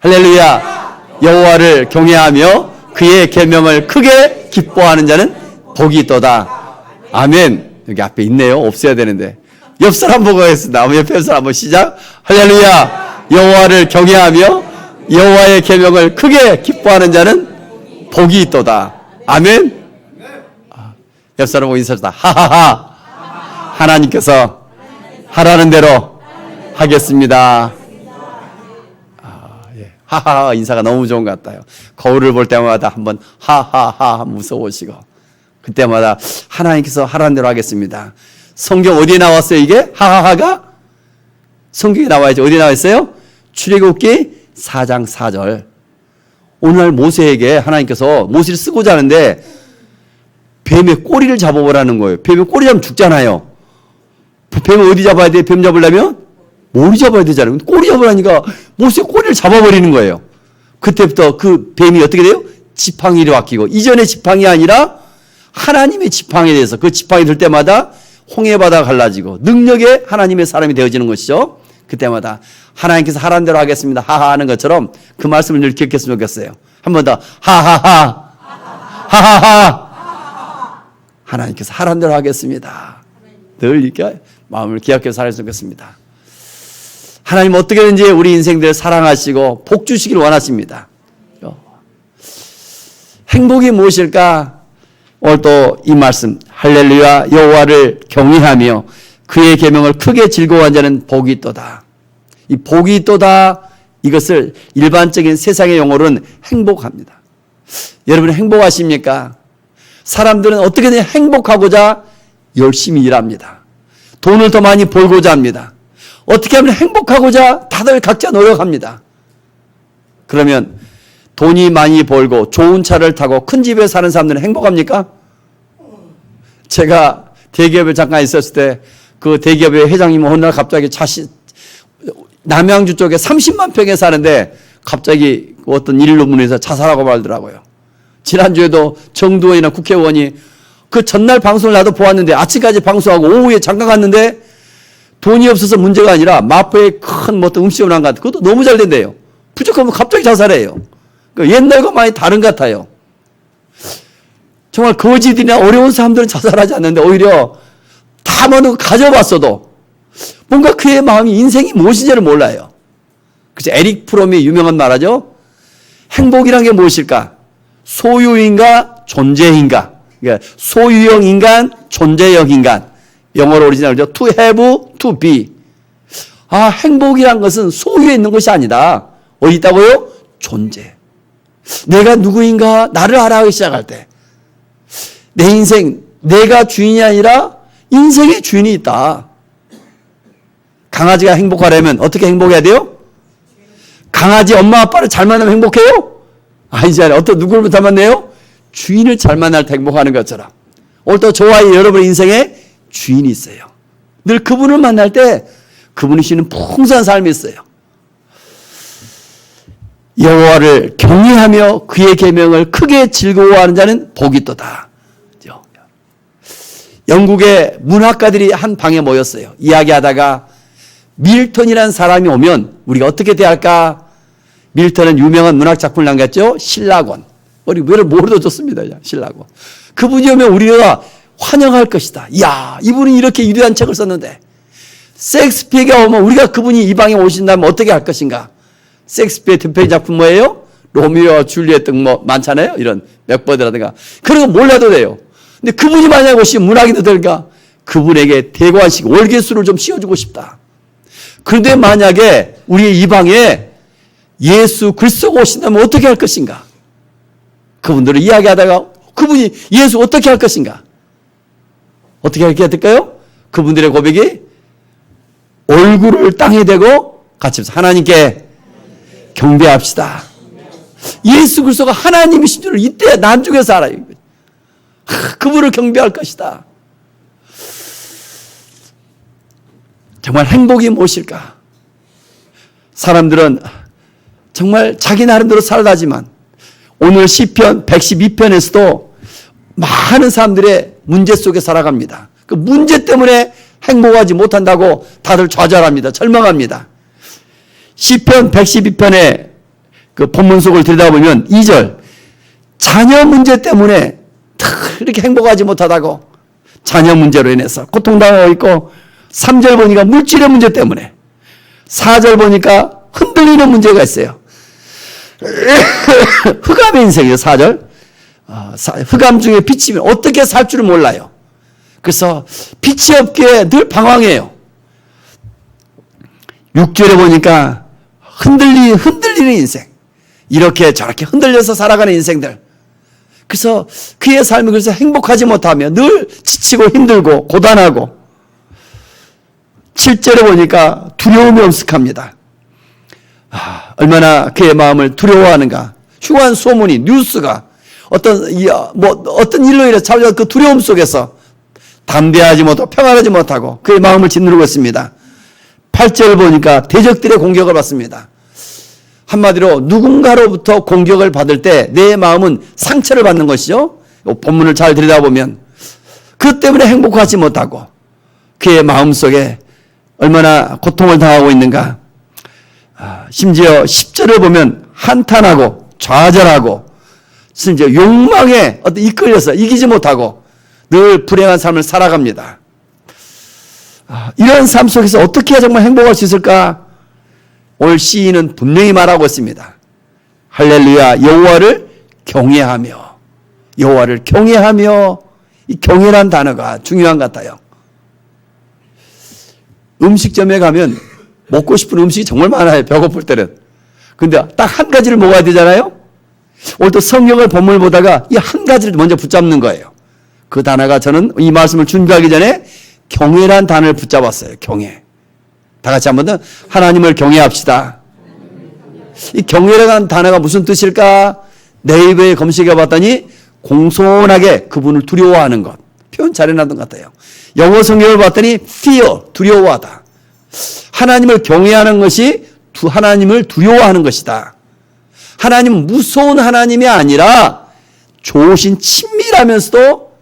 할렐루야. 여호와를 경외하며 그의 계명을 크게 기뻐하는 자는 복이 있도다. 아멘. 여기 앞에 있네요. 없어야 되는데. 옆 사람 보고 하겠습니다. 옆에 사람 한번 시작. 할렐루야. 여호와를 경외하며 여호와의 계명을 크게 기뻐하는 자는 복이 있도다. 아멘. 옆 사람 보고 인사합시다. 하하하. 하나님께서 하라는 대로 하겠습니다. 예. 하하하 인사가 너무 좋은 것 같아요. 거울을 볼 때마다 한번 하하하 무서우시고 그때마다 하나님께서 하라는 대로 하겠습니다. 성경 어디에 나왔어요 이게? 하하하가? 성경에 나와야죠. 어디에 나와 있어요? 출애굽기 4장 4절. 오늘 모세에게 하나님께서 모세를 쓰고자 하는데 뱀의 꼬리를 잡아보라는 거예요. 뱀의 꼬리 잡으면 죽잖아요. 뱀을 어디 잡아야 돼? 뱀 잡으려면 머리 잡아야 되잖아요. 꼬리 잡으라니까 모세 꼬리를 잡아버리는 거예요. 그때부터 그 뱀이 어떻게 돼요? 지팡이로 바뀌고 이전의 지팡이 아니라 하나님의 지팡이에 대해서 그 지팡이 들 때마다 홍해바다가 갈라지고 능력의 하나님의 사람이 되어지는 것이죠. 그때마다 하나님께서 하라는 대로 하겠습니다. 하하 하는 것처럼 그 말씀을 늘 기억했으면 좋겠어요. 한 번 더 하하하 하하하 하나님께서 하라는 대로 하겠습니다. 늘 이렇게 마음을 기억해서 살았으면 좋겠습니다. 하나님 어떻게든지 우리 인생들을 사랑하시고 복 주시길 원하십니다. 행복이 무엇일까? 오늘 또 이 말씀 할렐루야 여호와를 경외하며 그의 계명을 크게 즐거워한 자는 복이 있도다. 이 복이 있도다 이것을 일반적인 세상의 용어로는 행복합니다. 여러분 행복하십니까? 사람들은 어떻게든 행복하고자 열심히 일합니다. 돈을 더 많이 벌고자 합니다. 어떻게 하면 행복하고자 다들 각자 노력합니다. 그러면 돈이 많이 벌고 좋은 차를 타고 큰 집에 사는 사람들은 행복합니까? 제가 대기업에 잠깐 있었을 때 그 대기업의 회장님은 어느 날 갑자기 남양주 쪽에 30만 평에 사는데 갑자기 어떤 일로 문해서 자살하고 말더라고요. 지난주에도 정두원이나 국회의원이 그 전날 방송을 나도 보았는데 아침까지 방송하고 오후에 잠깐 갔는데 돈이 없어서 문제가 아니라 마포에 큰 뭐 어떤 음식점을 한 것 같아요. 그것도 너무 잘 된대요. 부족하면 갑자기 자살해요. 그러니까 옛날과 많이 다른 것 같아요. 정말 거지들이나 어려운 사람들은 자살하지 않는데 오히려 다 모두 가져봤어도 뭔가 그의 마음이 인생이 무엇인지를 몰라요. 그래서 에릭 프롬의 유명한 말하죠. 행복이란 게 무엇일까? 소유인가 존재인가? 그러니까 소유형 인간, 존재형 인간. 영어로 오리지널이죠. To have, to be. 아, 행복이란 것은 소유에 있는 것이 아니다. 어디 있다고요? 존재. 내가 누구인가 나를 알아가기 시작할 때 내 인생 내가 주인이 아니라 인생의 주인이 있다. 강아지가 행복하려면 어떻게 행복해야 돼요? 강아지 엄마 아빠를 잘 만나면 행복해요? 아니잖아요. 어떤 누구를 잘 만나요? 주인을 잘 만날 때 행복하는 것처럼 오늘 또 저와 여러분의 인생에 주인이 있어요. 늘 그분을 만날 때 그분이 주시는 풍성한 삶이 있어요. 여호와를 경외하며 그의 계명을 크게 즐거워하는 자는 복이 있도다. 영국의 문학가들이 한 방에 모였어요. 이야기하다가 밀턴이라는 사람이 오면 우리가 어떻게 대할까? 밀턴은 유명한 문학 작품을 남겼죠. 신라곤. 우리 왜를 모르도 좋습니다. 신라곤. 그분이 오면 우리가 환영할 것이다. 이야, 이분은 이렇게 위대한 책을 썼는데 셰익스피어가 오면 우리가 그분이 이 방에 오신다면 어떻게 할 것인가? 셰익스피어의 대표적인 작품 뭐예요? 로미오와 줄리엣 등 뭐 많잖아요. 이런 맥버드라든가. 그런 거 몰라도 돼요. 근데 그분이 만약에 오시면 문학이 들까? 그분에게 대관식 월계수를 좀 씌워주고 싶다. 그런데 만약에 우리의 이 방에 예수 그리스도가 오신다면 어떻게 할 것인가? 그분들을 이야기하다가 그분이 예수 어떻게 할 것인가? 어떻게 해야 될까요? 그분들의 고백이 얼굴을 땅에 대고 같이 하나님께 경배합시다. 예수 그리스도가 하나님이신 줄 이때 난중에서 알아요. 그분을 경배할 것이다. 정말 행복이 무엇일까? 사람들은 정말 자기 나름대로 살다지만 오늘 시편 112편에서도 많은 사람들의 문제 속에 살아갑니다. 그 문제 때문에 행복하지 못한다고 다들 좌절합니다. 절망합니다. 시편 112편에 그 본문 속을 들여다보면 2절 자녀 문제 때문에 이렇게 행복하지 못하다고 자녀 문제로 인해서 고통당하고 있고 3절 보니까 물질의 문제 때문에 4절 보니까 흔들리는 문제가 있어요. 흑암의 인생이에요. 4절 흑암 중에 빛이 어떻게 살 줄을 몰라요. 그래서 빛이 없기에 늘 방황해요. 6절에 보니까 흔들리는 인생. 이렇게 저렇게 흔들려서 살아가는 인생들. 그래서 그의 삶이 그래서 행복하지 못하며 늘 지치고 힘들고 고단하고 7절에 보니까 두려움이 엄습합니다. 얼마나 그의 마음을 두려워하는가. 흉한 소문이 뉴스가 어떤 일로 인해서 찾아온 그 두려움 속에서 담대하지 못하고 평안하지 못하고 그의 마음을 짓누르고 있습니다. 8절 보니까 대적들의 공격을 받습니다. 한마디로 누군가로부터 공격을 받을 때 내 마음은 상처를 받는 것이죠. 본문을 잘 들여다보면 그 때문에 행복하지 못하고 그의 마음속에 얼마나 고통을 당하고 있는가. 심지어 10절을 보면 한탄하고 좌절하고 심지어 욕망에 이끌려서 이기지 못하고 늘 불행한 삶을 살아갑니다. 이런 삶 속에서 어떻게 정말 행복할 수 있을까? 오늘 시인은 분명히 말하고 있습니다. 할렐루야, 여호와를 경외하며, 여호와를 경외하며. 이 경외란 단어가 중요한 것 같아요. 음식점에 가면 먹고 싶은 음식이 정말 많아요. 배고플 때는. 근데 딱 한 가지를 먹어야 되잖아요. 오늘 또 성경을 본문을 보다가 이 한 가지를 먼저 붙잡는 거예요. 그 단어가 저는 이 말씀을 준비하기 전에 경외란 단어를 붙잡았어요. 경외. 다 같이 한번 더 하나님을 경외합시다. 이 경외라는 단어가 무슨 뜻일까? 네이버에 검색해 봤더니 공손하게 그분을 두려워하는 것. 표현 잘 해놨던 것 같아요. 영어 성경을 봤더니 fear, 두려워하다. 하나님을 경외하는 것이 하나님을 두려워하는 것이다. 하나님은 무서운 하나님이 아니라 좋으신 친밀하면서도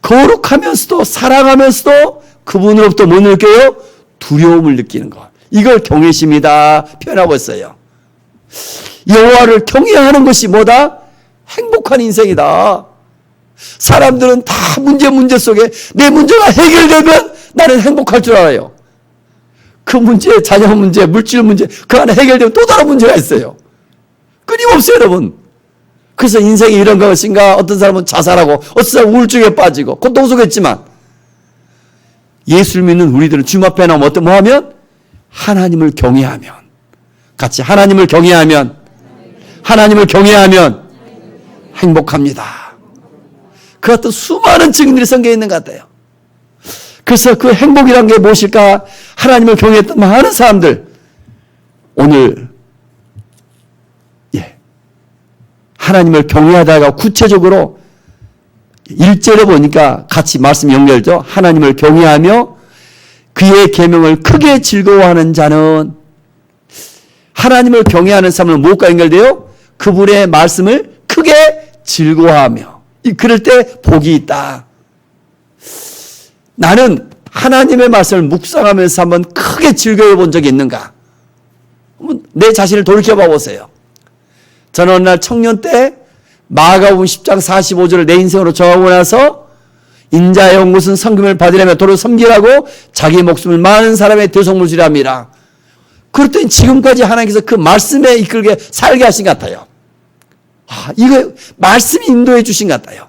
거룩하면서도 사랑하면서도 그분으로부터 뭐 느껴요? 두려움을 느끼는 것. 이걸 경외심이다 표현하고 있어요. 여호와를 경외하는 것이 뭐다? 행복한 인생이다. 사람들은 다 문제 속에 내 문제가 해결되면 나는 행복할 줄 알아요. 그 문제, 자녀 문제, 물질 문제 그 안에 해결되면 또 다른 문제가 있어요. 끊임없어요, 여러분. 그래서 인생이 이런 것인가? 어떤 사람은 자살하고 어떤 사람은 우울증에 빠지고 고통 속에 있지만 예수를 믿는 우리들은 주님 앞에 나오면 뭐 하면? 하나님을 경외하면 같이 하나님을 경외하면 행복합니다. 그 같은 수많은 증인들이 성경에 있는 것 같아요. 그래서 그 행복이란 게 무엇일까? 하나님을 경외했던 많은 사람들 오늘 하나님을 경외하다가 구체적으로 1절에 보니까 같이 말씀 연결죠. 하나님을 경외하며 그의 계명을 크게 즐거워하는 자는 하나님을 경외하는 사람은 무엇과 연결돼요? 그분의 말씀을 크게 즐거워하며 그럴 때 복이 있다. 나는 하나님의 말씀을 묵상하면서 한번 크게 즐거워해 본 적이 있는가? 내 자신을 돌이켜봐 보세요. 저는 어느 날 청년 때 마가복음 10장 45절을 내 인생으로 정하고 나서 인자의 온 것은 성금을 받으려며 도로 섬기라고 자기 목숨을 많은 사람의 대속물질이라 합니다. 그랬더니 지금까지 하나님께서 그 말씀에 이끌게 살게 하신 것 같아요. 이거 말씀이 인도해 주신 것 같아요.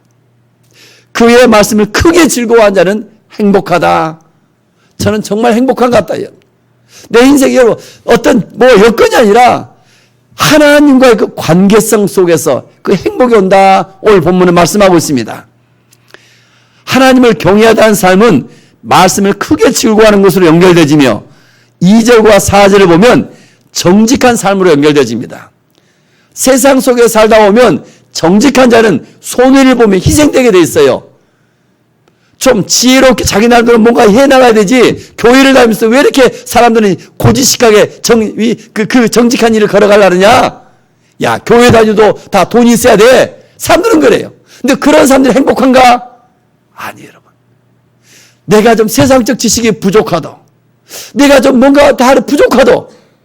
그의 말씀을 크게 즐거워한 자는 행복하다. 저는 정말 행복한 것 같아요. 내 인생이 어떤 여건이 아니라 하나님과의 그 관계성 속에서 그 행복이 온다. 오늘 본문은 말씀하고 있습니다. 하나님을 경외하다는 삶은 말씀을 크게 즐거워하는 것으로 연결되지며 2절과 4절을 보면 정직한 삶으로 연결되집니다. 세상 속에 살다 보면 정직한 자는 손해를 보며 희생되게 돼 있어요. 좀 지혜롭게 자기 나름대로 뭔가 해나가야 되지. 교회를 다니면서 왜 이렇게 사람들은 고지식하게 그 정직한 일을 걸어가려느냐? 야, 교회 다녀도 다 돈이 있어야 돼. 사람들은 그래요. 근데 그런 사람들이 행복한가? 아니에요, 여러분. 내가 좀 세상적 지식이 부족하다. 내가 좀 뭔가 다 부족하다.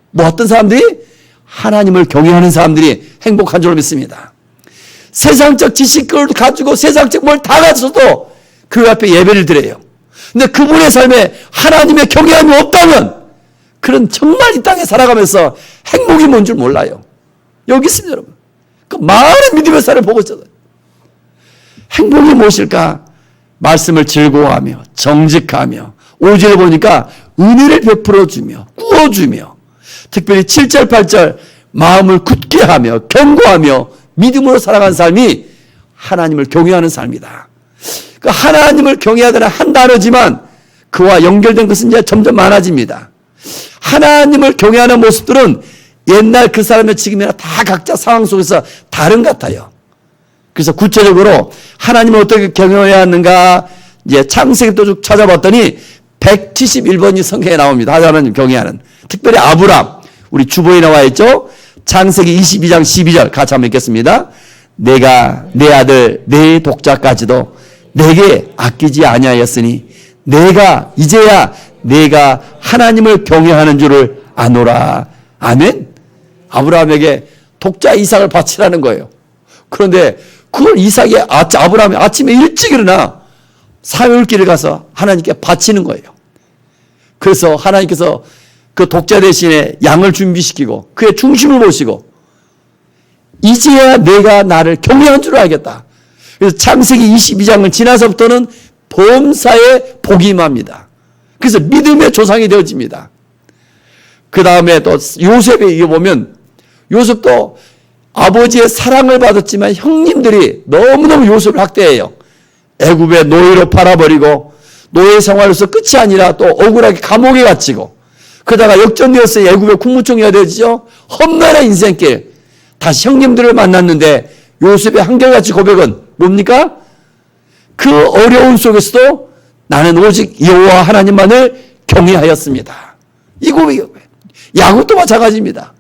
뭐 어떤 사람들이 하나님을 경외하는 사람들이 행복한 줄 믿습니다. 세상적 지식을 가지고 세상적 뭘 다 가져도 그 앞에 예배를 드려요. 근데 그분의 삶에 하나님의 경외함이 없다면 그런 정말 이 땅에 살아가면서 행복이 뭔 줄 몰라요. 여기 있습니다, 여러분. 그 많은 믿음의 사람을 보고 있잖아요. 행복이 무엇일까? 말씀을 즐거워하며 정직하며 5절을 보니까 은혜를 베풀어주며 꾸어주며 특별히 7절 8절 마음을 굳게 하며 견고하며 믿음으로 살아가는 삶이 하나님을 경외하는 삶이다. 그 하나님을 경외하다는 한 단어지만 그와 연결된 것은 이제 점점 많아집니다. 하나님을 경외하는 모습들은 옛날 그 사람의 지금이나 다 각자 상황 속에서 다른 것 같아요. 그래서 구체적으로 하나님을 어떻게 경외해야 하는가 이제 창세기 또 쭉 찾아봤더니 171번이 성경에 나옵니다. 하나님 경외하는. 특별히 아브람 우리 주보에 나와 있죠. 창세기 22장 12절 같이 한번 읽겠습니다. 내가 내 아들 내 독자까지도 내게 아끼지 아니하였으니 내가 이제야 내가 하나님을 경외하는 줄을 아노라. 아멘. 아브라함에게 독자 이삭을 바치라는 거예요. 그런데 그걸 이삭이 아브라함이 아침에 일찍 일어나 사흘길을 가서 하나님께 바치는 거예요. 그래서 하나님께서 그 독자 대신에 양을 준비시키고 그의 중심을 모시고 이제야 내가 나를 경외한 줄 알겠다. 그래서 창세기 22장을 지나서부터는 범사에 복이 임합니다. 그래서 믿음의 조상이 되어집니다. 그 다음에 또 요셉에 이어 보면 요셉도 아버지의 사랑을 받았지만 형님들이 너무너무 요셉을 학대해요. 애굽의 노예로 팔아버리고 노예 생활로서 끝이 아니라 또 억울하게 감옥에 갇히고 그러다가 역전되었어요. 애굽의 국무총리가 되었죠. 험난한 인생길 다시 형님들을 만났는데 요셉의 한결같이 고백은 뭡니까? 그 어려운 속에서도 나는 오직 여호와 하나님만을 경외하였습니다. 이 고백이에요. 야곱도 마찬가지입니다.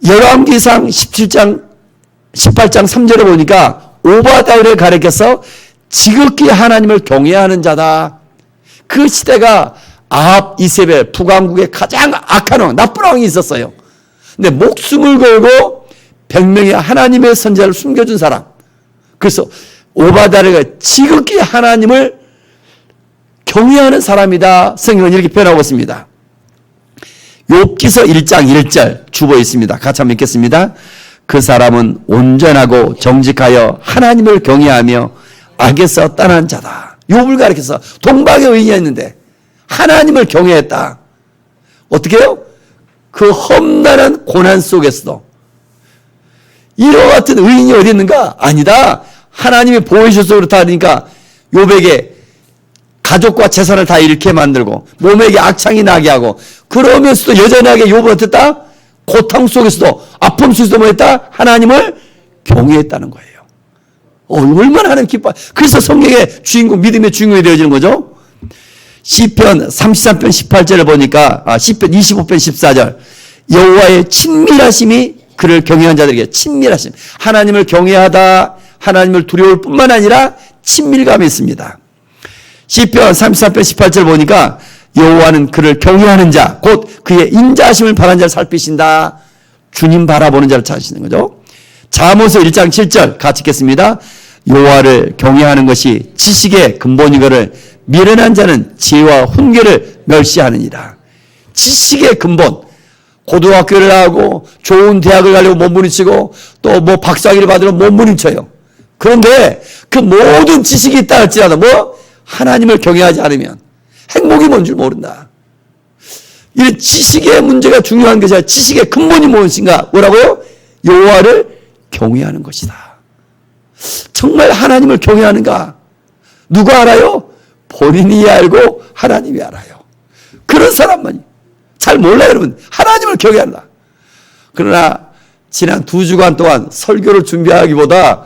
열왕기상 18장 3절에 보니까 오바댜를 가리켜서 지극히 하나님을 경외하는 자다. 그 시대가 아합, 이세벨, 북왕국의 가장 악한 왕, 나쁜 왕이 있었어요. 근데 목숨을 걸고 100명의 하나님의 선자를 숨겨준 사람. 그래서 오바댜가 지극히 하나님을 경외하는 사람이다. 성경은 이렇게 표현하고 있습니다. 욥기서 1장 1절 주보에 있습니다. 같이 한번 읽겠습니다. 그 사람은 온전하고 정직하여 하나님을 경외하며 악에서 떠난 자다. 욥을 가리켜서 동방의 의인이었는데 하나님을 경외했다. 어떻게 해요? 그 험난한 고난 속에서도 이와 같은 의인이 어디 있는가? 아니다. 하나님이 보호해주셔서 그렇다 하니까 욥에게 가족과 재산을 다 잃게 만들고 몸에게 악창이 나게 하고 그러면서도 여전하게 욥은 어땠다? 고통 속에서도 아픔 속에서도 뭐 했다? 하나님을 경외했다는 거예요. 얼마나 하나님 기뻐. 그래서 성경의 주인공, 믿음의 주인공이 되어지는 거죠. 시편 33편 18절을 보니까 시편 25편 14절 여호와의 친밀하심이 그를 경외한 자들에게 친밀하심. 하나님을 경외하다 하나님을 두려울 뿐만 아니라 친밀감이 있습니다. 시편 33편 18절 보니까 여호와는 그를 경외하는 자, 곧 그의 인자하심을 바라는 자를 살피신다. 주님 바라보는 자를 찾으시는 거죠. 잠언서 1장 7절 같이 읽겠습니다. 여호와를 경외하는 것이 지식의 근본이거를 미련한 자는 지혜와 훈계를 멸시하느니라. 지식의 근본, 고등학교를 나오고 좋은 대학을 가려고 몸부림치고 또 뭐 박사학위를 받으러 몸부림쳐요. 그런데 그 모든 지식이 있다 할지라도 뭐 하나님을 경외하지 않으면 행복이 뭔 줄 모른다. 이 지식의 문제가 중요한 것이 아니라 지식의 근본이 무엇인가? 뭐라고요? 여호와를 경외하는 것이다. 정말 하나님을 경외하는가? 누가 알아요? 본인이 알고 하나님이 알아요. 그런 사람만이. 잘 몰라요, 여러분. 하나님을 경외한다. 그러나 지난 2주간 동안 설교를 준비하기보다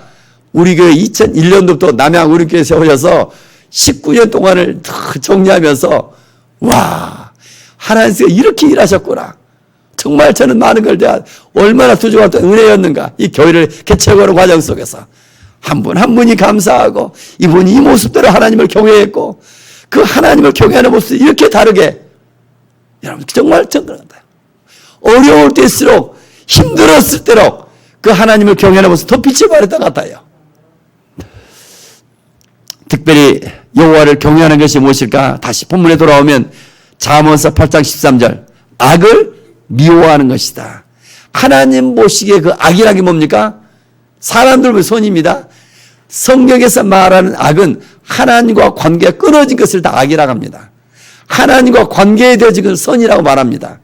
우리 교회 2001년도부터 남양 우리 교회 세우셔서 19년 동안을 정리하면서 와, 하나님께서 이렇게 일하셨구나. 정말 저는 많은 걸 내가 얼마나 2주간 동안 은혜였는가. 이 교회를 개척하는 과정 속에서 한 분 한 분이 감사하고 이분이 이 모습대로 하나님을 경외했고 그 하나님을 경외하는 모습이 이렇게 다르게 여러분 정말 정갈한다. 어려울 때일수록 힘들었을 때로 그 하나님을 경외하는 모습 더 빛을 발했던 것 같아요. 특별히 여호와를 경외하는 것이 무엇일까? 다시 본문에 돌아오면 잠언서 8장 13절 악을 미워하는 것이다. 하나님 보시기에 그 악이라는 게 뭡니까? 사람들 보면 선입니다. 성경에서 말하는 악은 하나님과 관계가 끊어진 것을 다 악이라고 합니다. 하나님과 관계에 되어진 것을 선이라고 말합니다.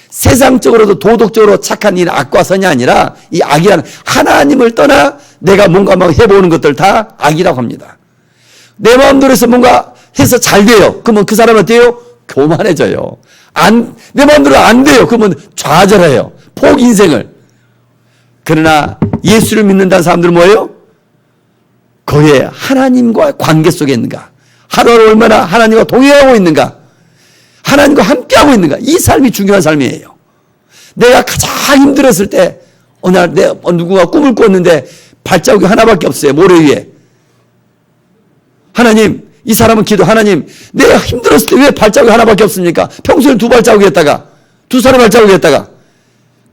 세상적으로도 도덕적으로 착한 일은 악과 선이 아니라 이 악이라는 하나님을 떠나 내가 뭔가 막 해보는 것들 다 악이라고 합니다. 내 마음대로 해서 뭔가 해서 잘 돼요. 그러면 그 사람은 어때요? 교만해져요. 내 마음대로 안 돼요. 그러면 좌절해요. 포기 인생을. 그러나 예수를 믿는다는 사람들은 뭐예요? 거기에 하나님과 관계 속에 있는가? 하루를 얼마나 하나님과 동행하고 있는가? 하나님과 함께하고 있는가? 이 삶이 중요한 삶이에요. 내가 가장 힘들었을 때 어느 날 누군가 꿈을 꿨는데 발자국이 하나밖에 없어요. 모래 위에. 하나님, 이 사람은 하나님, 내가 힘들었을 때 왜 발자국이 하나밖에 없습니까? 평소에는 2발자국이었다가 2사람 발자국이었다가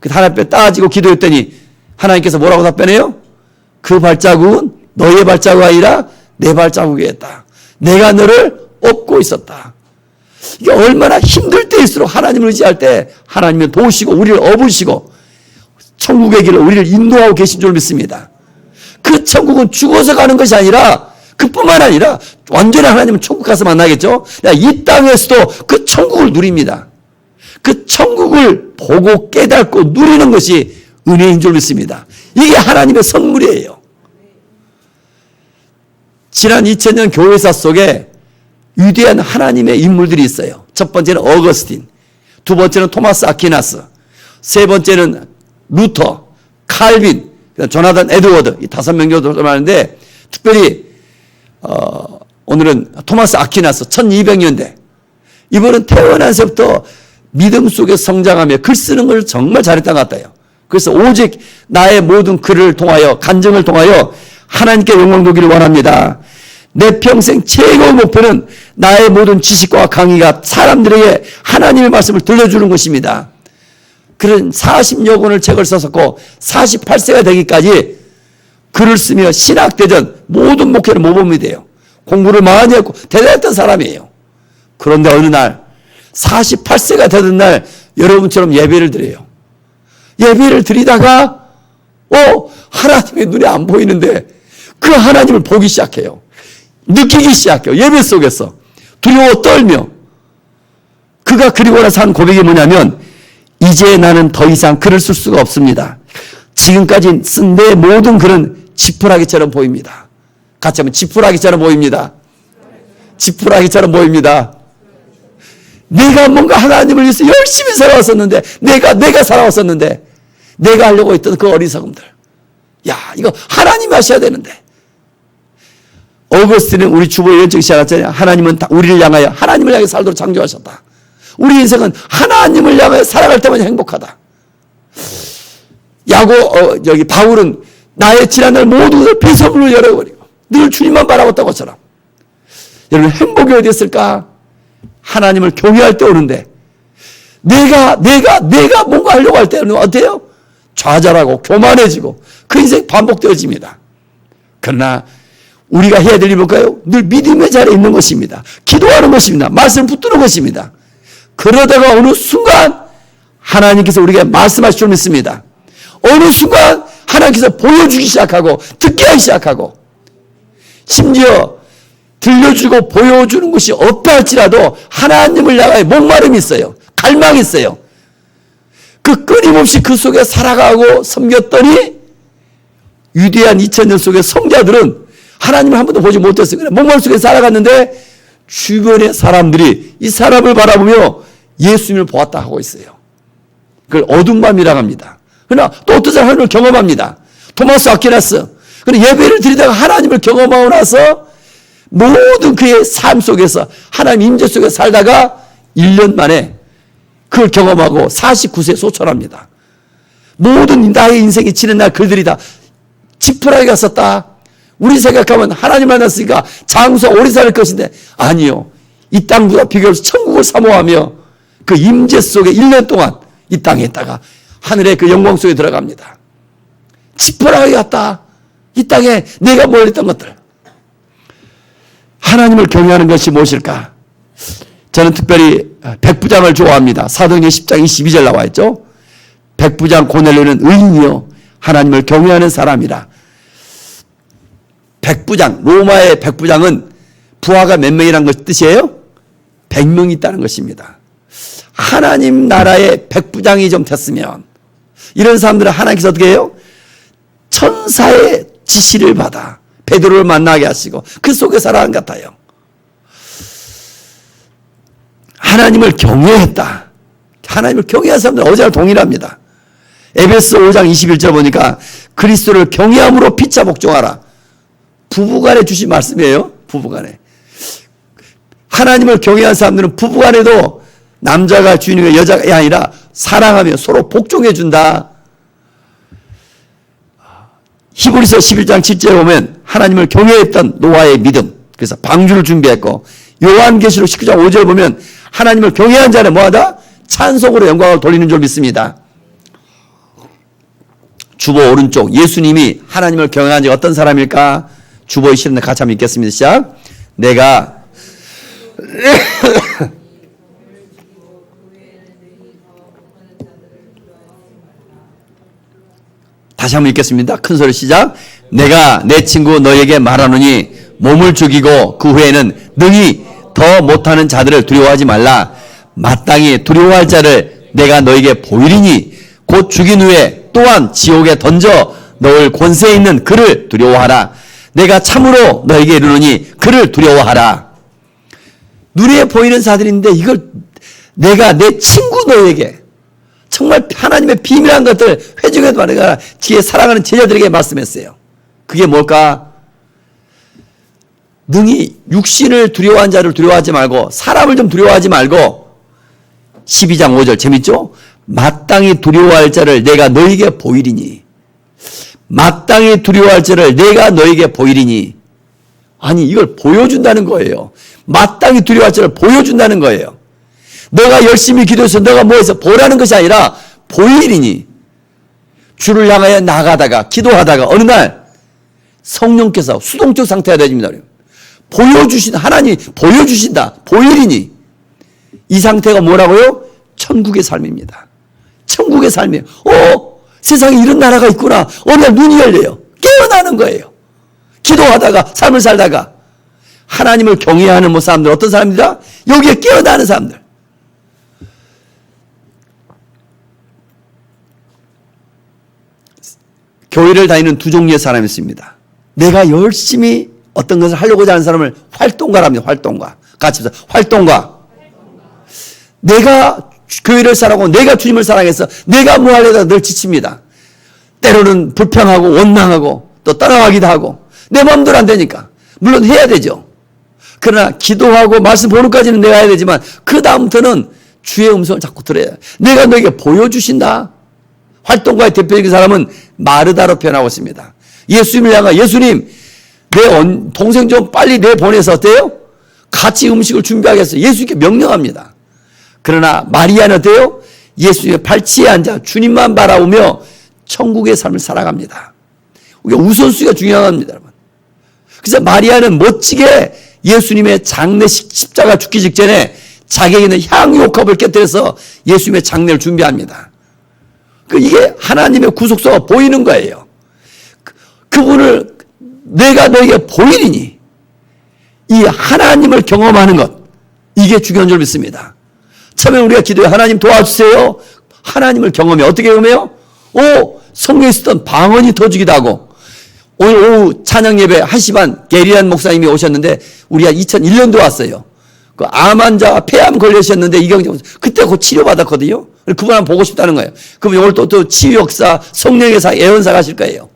그 하나님 따지고 기도했더니 하나님께서 뭐라고 답변해요? 그 발자국은 너의 발자국이 아니라 내 발자국이었다. 내가 너를 업고 있었다. 이게 얼마나 힘들 때일수록 하나님을 의지할 때 하나님은 도우시고 우리를 업으시고 천국의 길을 우리를 인도하고 계신 줄 믿습니다. 그 천국은 죽어서 가는 것이 아니라 그뿐만 아니라 완전히 하나님은 천국 가서 만나겠죠. 이 땅에서도 그 천국을 누립니다. 그 천국을 보고 깨닫고 누리는 것이 은혜인 줄 믿습니다. 이게 하나님의 선물이에요. 지난 2000년 교회사 속에 위대한 하나님의 인물들이 있어요. 첫 번째는 어거스틴, 두 번째는 토마스 아퀴나스, 세 번째는 루터, 칼빈, 조나단 에드워드, 이 5명 정도 말하는데 특별히 오늘은 토마스 아퀴나스 1200년대 이분은 태어나서부터 믿음 속에 성장하며 글 쓰는 걸 정말 잘했던 것 같아요. 그래서 오직 나의 모든 글을 통하여 간증을 통하여 하나님께 영광 돌기를 원합니다. 내 평생 최고의 목표는 나의 모든 지식과 강의가 사람들에게 하나님의 말씀을 들려주는 것입니다. 그런 40여 권을 책을 썼었고 48세가 되기까지 글을 쓰며 신학대전 모든 목회를 모범이 돼요. 공부를 많이 했고 대단했던 사람이에요. 그런데 어느 날 48세가 되던 날 여러분처럼 예배를 드려요. 예배를 드리다가 하나님의 눈에 안 보이는데 그 하나님을 보기 시작해요. 느끼기 시작해요. 예배 속에서 두려워 떨며 그가 그리고 나서 한 고백이 뭐냐면 이제 나는 더 이상 글을 쓸 수가 없습니다. 지금까지 쓴 내 모든 글은 지푸라기처럼 보입니다. 같이 하면 지푸라기처럼 보입니다. 지푸라기처럼 보입니다. 내가 뭔가 하나님을 위해서 열심히 살아왔었는데 내가 살아왔었는데 내가 하려고 했던 그 어리석음들 이거 하나님이 하셔야 되는데 어거스틴은 우리 주보에 이런 적이 시작했잖아요. 하나님은 우리를 향하여 하나님을 향해 살도록 창조하셨다. 우리 인생은 하나님을 향하여 살아갈 때만 행복하다. 여기 바울은 나의 지난날 모든 것을 배설물로 열어버리고 늘 주님만 바라봤다고 것처럼 여러분 행복이 어디 있을까? 하나님을 경외할 때 오는데 내가 뭔가 하려고 할 때는 어때요? 좌절하고 교만해지고 그 인생 반복되어집니다. 그러나 우리가 해야 될 일이 뭘까요? 늘 믿음의 자리에 있는 것입니다. 기도하는 것입니다. 말씀을 붙드는 것입니다. 그러다가 어느 순간 하나님께서 우리에게 말씀하실 줄 믿습니다. 어느 순간 하나님께서 보여주기 시작하고 듣게 하기 시작하고 심지어 들려주고 보여주는 것이 없다 할지라도 하나님을 향하여 목마름이 있어요. 갈망이 있어요. 그 끊임없이 그 속에 살아가고 섬겼더니 위대한 2000년 속의 성자들은 하나님을 한 번도 보지 못했어요. 그냥 목마름 속에 살아갔는데 주변의 사람들이 이 사람을 바라보며 예수님을 보았다 하고 있어요. 그걸 어두운 밤이라고 합니다. 그러나 또 어떤 사람 하나님을 경험합니다. 토마스 아퀴나스. 그러나 예배를 드리다가 하나님을 경험하고 나서 모든 그의 삶 속에서 하나님 임재 속에 살다가 1년 만에 그걸 경험하고 49세에 소천합니다. 모든 나의 인생이 지난 날 글들이 다 지푸라기가 썼다. 우리 생각하면 하나님 만났으니까 장수와 오래 살 것인데 아니요. 이 땅보다 비교해서 천국을 사모하며 그 임재 속에 1년 동안 이 땅에 있다가 하늘의 그 영광 속에 들어갑니다. 지푸라기 같다. 이 땅에 내가 몰렸던 것들. 하나님을 경외하는 것이 무엇일까? 저는 특별히 백부장을 좋아합니다. 사도행전 10장 22절 나와 있죠. 백부장 고넬료는 의인이요 하나님을 경외하는 사람이라. 백부장, 로마의 백부장은 부하가 몇 명이라는 것 뜻이에요? 100명이 있다는 것입니다. 하나님 나라의 백부장이 좀 됐으면 이런 사람들은 하나님께서 어떻게 해요? 천사의 지시를 받아 베드로를 만나게 하시고 그 속에 살아간 것 같아요. 하나님을 경외했다. 하나님을 경외한 사람들은 어제와 동일합니다. 에베소 5장 21절 보니까 그리스도를 경외함으로 피차 복종하라. 부부간에 주신 말씀이에요. 부부간에. 하나님을 경외한 사람들은 부부간에도 남자가 주인이고 여자가 아니라 사랑하며 서로 복종해 준다. 히브리서 11장 7절에 보면 하나님을 경외했던 노아의 믿음, 그래서 방주를 준비했고, 요한계시록 19장 5절에 보면 하나님을 경외한 자는 뭐하다? 찬송으로 영광을 돌리는 줄 믿습니다. 주보 오른쪽 예수님이 하나님을 경외한 자가 어떤 사람일까? 주보에 실은 같이 한번 읽겠습니다. 시작. 내가 다시 한번 읽겠습니다. 큰 소리 시작. 내가 내 친구 너에게 말하노니 몸을 죽이고 그 후에는 능히 더 못하는 자들을 두려워하지 말라. 마땅히 두려워할 자를 내가 너에게 보이리니 곧 죽인 후에 또한 지옥에 던져 넣을 권세 있는 그를 두려워하라. 내가 참으로 너에게 이르노니 그를 두려워하라. 눈에 보이는 자들인데 이걸 내가 내 친구 너에게 정말 하나님의 비밀한 것들 회중에도 말해가 뒤에 사랑하는 제자들에게 말씀했어요. 그게 뭘까? 능히 육신을 두려워한 자를 두려워하지 말고 사람을 좀 두려워하지 말고 12장 5절 재밌죠? 마땅히 두려워할 자를 내가 너에게 보이리니. 마땅히 두려워할 자를 내가 너에게 보이리니. 아니 이걸 보여준다는 거예요. 마땅히 두려워할 자를 보여준다는 거예요. 너가 열심히 기도해서 너가 뭐해서 보라는 것이 아니라 보이리니. 주를 향하여 나가다가 기도하다가 어느 날 성령께서 수동적 상태가 되집니다. 보여주신 하나님 보여주신다. 보이리니. 이 상태가 뭐라고요? 천국의 삶입니다. 천국의 삶이에요. 세상에 이런 나라가 있구나. 어느 날 눈이 열려요. 깨어나는 거예요. 기도하다가 삶을 살다가 하나님을 경외하는 사람들 어떤 사람들이다? 여기에 깨어나는 사람들. 교회를 다니는 두 종류의 사람이 있습니다. 내가 열심히 어떤 것을 하려고자 하는 사람을 활동가랍니다. 활동가. 같이 활동가. 내가 교회를 사랑하고 내가 주님을 사랑해서 내가 뭐 하려다 늘 지칩니다. 때로는 불평하고 원망하고 또 떠나가기도 하고 내 마음대로 안 되니까. 물론 해야 되죠. 그러나 기도하고 말씀 보는까지는 내가 해야 되지만 그 다음부터는 주의 음성을 자꾸 들어야 돼. 내가 너에게 보여주신다. 활동가의 대표적인 사람은 마르다로 표현하고 있습니다. 예수님을 향해 예수님 내 동생 좀 빨리 내보내서 어때요? 같이 음식을 준비하겠어요. 예수님께 명령합니다. 그러나 마리아는 어때요? 예수님의 발치에 앉아 주님만 바라보며 천국의 삶을 살아갑니다. 우리가 우선순위가 중요합니다. 여러분. 그래서 마리아는 멋지게 예수님의 장례식 십자가 죽기 직전에 자기에게 있는 향유옥합을 깨뜨려서 예수님의 장례를 준비합니다. 이게 하나님의 구속사가 보이는 거예요. 그분을 내가 너에게 보이리니 이 하나님을 경험하는 것 이게 중요한 줄 믿습니다. 처음에 우리가 기도해 하나님 도와주세요. 하나님을 경험해. 어떻게 경험해요? 성경에 있었던 방언이 터지기도 하고 오늘 오후 찬양 예배 1시 반 게리란 목사님이 오셨는데 우리가 2001년도 왔어요. 그 암 환자 폐암 걸리셨는데 이경정 그때 곧 치료받았거든요. 그분 한번 보고 싶다는 거예요. 그럼 오늘 또 치유 역사 성령의 사 예언사가 하실 거예요.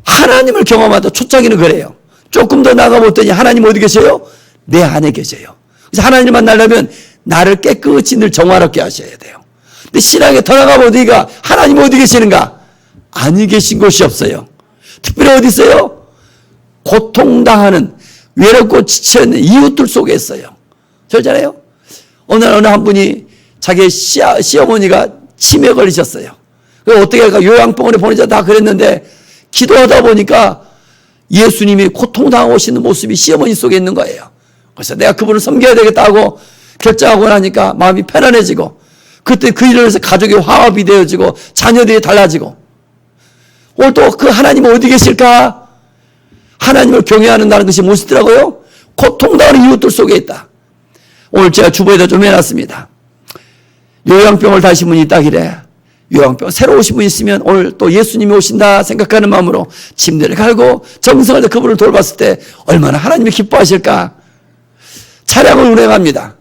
하나님을 경험하다 초창기는 그래요. 조금 더 나가보더니 하나님 어디 계세요? 내 안에 계세요. 그래서 하나님을 만나려면 나를 깨끗이 늘 정화롭게 하셔야 돼요. 근데 신앙에 더 나가보니까 하나님 어디 계시는가? 아니 계신 곳이 없어요. 특별히 어디 있어요? 고통당하는 외롭고 지쳐있는 이웃들 속에 있어요. 그렇잖아요. 어느 날 어느 한 분이 자기 시어머니가 치매에 걸리셨어요. 어떻게 할까? 요양병원에 보내자 다 그랬는데 기도하다 보니까 예수님이 고통당하고 오시는 모습이 시어머니 속에 있는 거예요. 그래서 내가 그분을 섬겨야 되겠다고 결정하고 나니까 마음이 편안해지고, 그때 그 일을 해서 가족이 화합이 되어지고 자녀들이 달라지고, 오늘 또 그 하나님은 어디 계실까? 하나님을 경외한다는 것이 무엇이더라고요? 고통당하는 이웃들 속에 있다. 오늘 제가 주보에다 좀 해놨습니다. 요양병을 다신 분이 있다길래, 요양병 새로 오신 분이 있으면 오늘 또 예수님이 오신다 생각하는 마음으로 침대를 갈고 정성을 다 그분을 돌봤을 때 얼마나 하나님이 기뻐하실까? 차량을 운행합니다.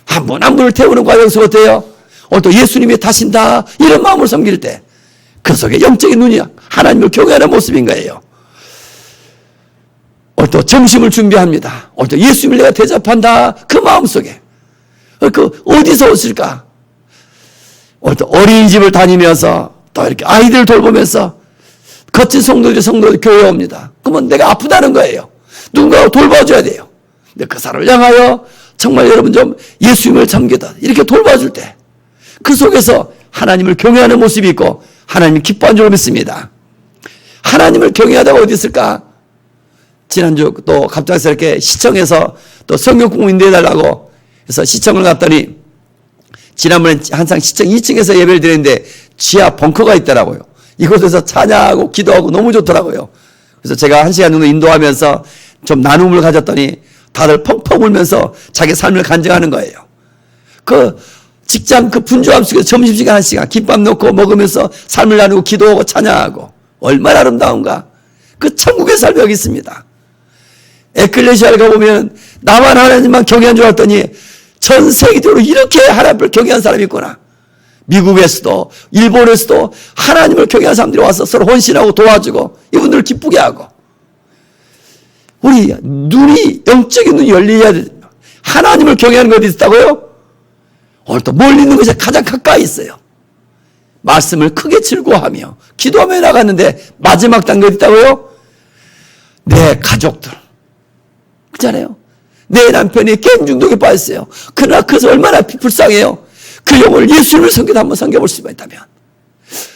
한 분 한 분을 태우는 과정 속에 어때요? 오늘 또 예수님이 타신다 이런 마음으로 섬길 때 그 속에 영적인 눈이 하나님을 경외하는 모습인 거예요. 오늘 또 점심을 준비합니다. 오늘 또 예수님을 내가 대접한다 그 마음 속에 그 어디서 오실까? 오늘 또 어린이집을 다니면서 또 이렇게 아이들 돌보면서 거친 성도들이 교회에 옵니다. 그러면 내가 아프다는 거예요. 누군가 돌봐줘야 돼요. 근데 그 사람을 향하여 정말 여러분 좀 예수님을 섬기다 이렇게 돌봐줄 때 그 속에서 하나님을 경외하는 모습이 있고 하나님이 기뻐한 줄 믿습니다. 하나님을 경외하다가 어디 있을까? 지난주 또 갑작스럽게 시청에서 또 성경 공부 해달라고 해서 시청을 갔더니 지난번에 항상 시청 2층에서 예배를 드렸는데 지하 벙커가 있더라고요. 이곳에서 찬양하고 기도하고 너무 좋더라고요. 그래서 제가 1시간 정도 인도하면서 좀 나눔을 가졌더니 다들 펑펑 울면서 자기 삶을 간증하는 거예요. 그 직장 그 분주함 속에서 점심시간 1시간 김밥 넣고 먹으면서 삶을 나누고 기도하고 찬양하고 얼마나 아름다운가. 그 천국의 삶이 여기 있습니다. 에클레시아를 가보면 나만 하나님만 경외한 줄 알았더니 전 세계적으로 이렇게 하나님을 경외한 사람이 있구나. 미국에서도 일본에서도 하나님을 경외한 사람들이 와서 서로 헌신하고 도와주고 이분들을 기쁘게 하고, 우리 눈이 영적인 눈이 열려야 돼. 하나님을 경외하는 게 어디 있다고요? 오늘 또 멀리 있는 것이 가장 가까이 있어요. 말씀을 크게 즐거워하며 기도하며 나갔는데 마지막 단계 어디 있다고요? 내 가족들 그렇잖아요. 내 남편이 게임 중독에 빠졌어요. 그러나 그래서 얼마나 불쌍해요. 그 영혼을 예수님을 섬기다 한번 섬겨볼 수만 있다면,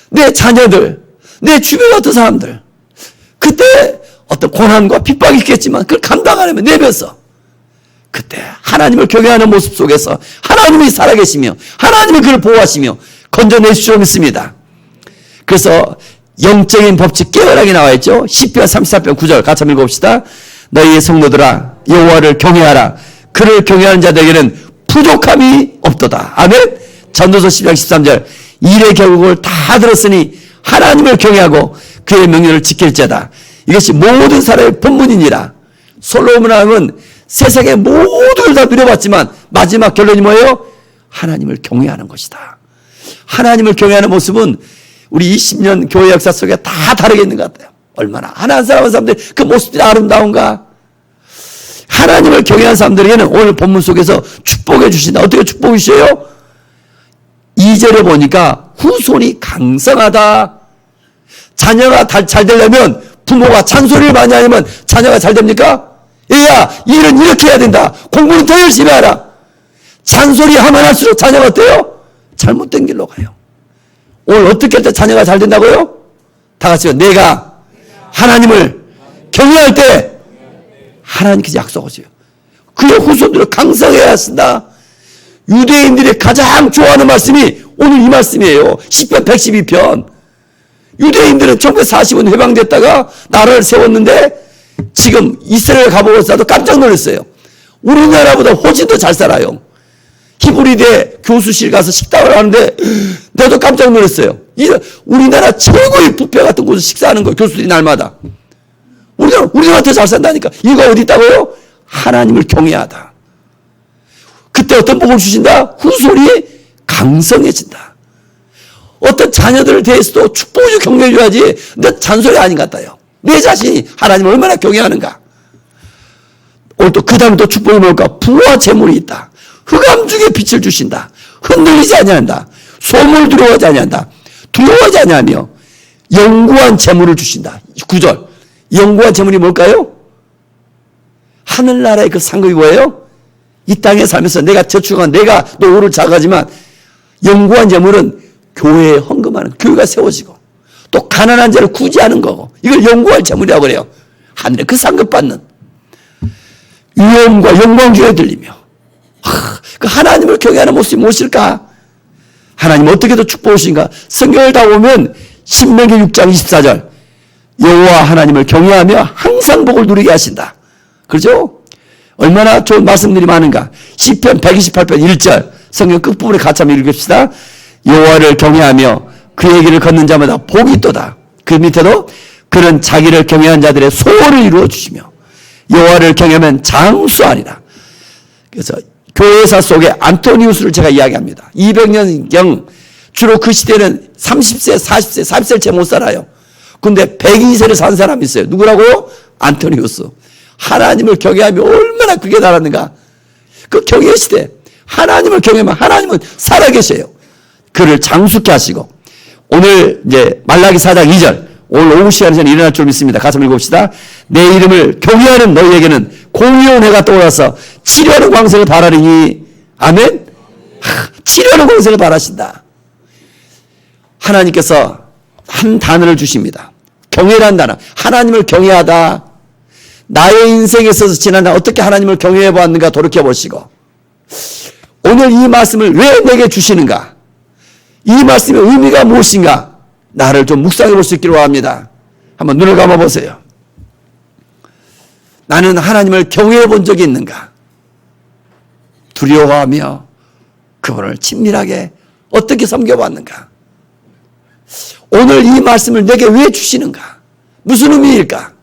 내 자녀들, 내 주변 어떤 사람들, 그때 어떤 고난과 핍박이 있겠지만 그걸 감당하려면 내면서 그때 하나님을 경외하는 모습 속에서 하나님이 살아계시며 하나님이 그를 보호하시며 건져내실 줄 믿습니다. 그래서 영적인 법칙 깨어나게 나와 있죠. 시편 34편 9절 같이 한번 읽어봅시다. 너희의 성도들아 여호와를 경외하라. 그를 경외하는 자들에게는 부족함이 없도다. 아멘. 전도서 10장 13절 일의 결국을 다 들었으니 하나님을 경외하고 그의 명령을 지킬자다. 이것이 모든 사람의 본문이니라. 솔로몬 왕은 세상의 모든 걸 다 누려봤지만 마지막 결론이 뭐예요? 하나님을 경외하는 것이다. 하나님을 경외하는 모습은 우리 20년 교회 역사 속에 다 다르게 있는 것 같아요. 얼마나 하나님 사랑하는 사람들 그 모습들이 아름다운가. 하나님을 경외하는 사람들에게는 오늘 본문 속에서 축복해 주신다. 어떻게 축복해 주셔요? 2절에 보니까 후손이 강성하다. 자녀가 잘 되려면 부모가 잔소리를 많이 하면 자녀가 잘 됩니까? 얘야 일은 이렇게 해야 된다. 공부는 더 열심히 하라. 잔소리 하면 할수록 자녀가 어때요? 잘못된 길로 가요. 오늘 어떻게 할 때 자녀가 잘 된다고요? 다 같이요. 내가 하나님을 경외할 때 하나님께서 약속하세요. 그의 후손들을 강성해야 한다. 유대인들이 가장 좋아하는 말씀이 오늘 이 말씀이에요. 시편 112편. 유대인들은 1945년 해방됐다가 나라를 세웠는데 지금 이스라엘 가보고서도 깜짝 놀랐어요. 우리나라보다 훨씬 더 잘 살아요. 히브리대 교수실 가서 식당을 하는데 나도 깜짝 놀랐어요. 우리나라 최고의 뷔페 같은 곳에서 식사하는 거 교수들이 날마다. 우리나라 더 잘 산다니까. 이거 어디 있다고요? 하나님을 경외하다. 그때 어떤 복을 주신다? 후손이 강성해진다. 어떤 자녀들을 대해서도 축복을 격려해 줘야지. 내 잔소리 아닌 것 같아요. 내 자신이 하나님을 얼마나 경외하는가. 오늘 또 그 다음에 또 축복이 뭘까? 부와 재물이 있다. 흑암 중에 빛을 주신다. 흔들리지 아니한다. 소물 두려워하지 아니한다. 두려워하지 아니하며 영구한 재물을 주신다. 9절. 영구한 재물이 뭘까요? 하늘나라의 그 상급이 뭐예요? 이 땅에 살면서 내가 저축한 내가 노후를 작아지만 영구한 재물은 교회에 헌금하는, 교회가 세워지고, 또 가난한 자를 구제하는 거고, 이걸 영구한 재물이라고 그래요. 하늘에 그 상급 받는 위엄과 영광주에 들리며, 그 하나님을 경외하는 모습이 무엇일까? 하나님 어떻게 더 축복하신가? 성경을 다 보면 신명기 6장 24절 여호와 하나님을 경외하며 항상 복을 누리게 하신다. 그렇죠? 얼마나 좋은 말씀들이 많은가? 시편 128편 1절 성경 끝부분에 같이 한번 읽읍시다. 여호와를 경외하며 그의 길을 걷는 자마다 복이 있도다. 그 밑에도 그는 자기를 경외한 자들의 소원을 이루어 주시며 여호와를 경외하면 장수하리라. 그래서 교회사 속에 안토니우스를 제가 이야기합니다. 200년경 주로 그 시대는 30세, 40세, 40세를 채 못 살아요. 근데 102세를 산 사람이 있어요. 누구라고요? 안토니우스. 하나님을 경외하며 얼마나 그게 달았는가. 그 경외 시대 하나님을 경외하면 하나님은 살아계셔요. 그를 장수케 하시고 오늘 이제 말라기 4장 2절 오늘 오후 시간에 저는 일어날 줄 믿습니다. 가서 읽어봅시다. 내 이름을 경외하는 너희에게는 공의로운 해가 떠올라서 치료하는 광선을 바라리니 아멘. 치료하는 광선을 바라신다. 하나님께서 한 단어를 주십니다. 경외라는 단어. 하나님을 경외하다. 나의 인생에 있어서 지난 날 어떻게 하나님을 경외해 보았는가 돌이켜보시고 오늘 이 말씀을 왜 내게 주시는가? 이 말씀의 의미가 무엇인가? 나를 좀 묵상해 볼 수 있기를 원합니다. 한번 눈을 감아 보세요. 나는 하나님을 경외해 본 적이 있는가? 두려워하며 그분을 친밀하게 어떻게 섬겨봤는가? 오늘 이 말씀을 내게 왜 주시는가? 무슨 의미일까?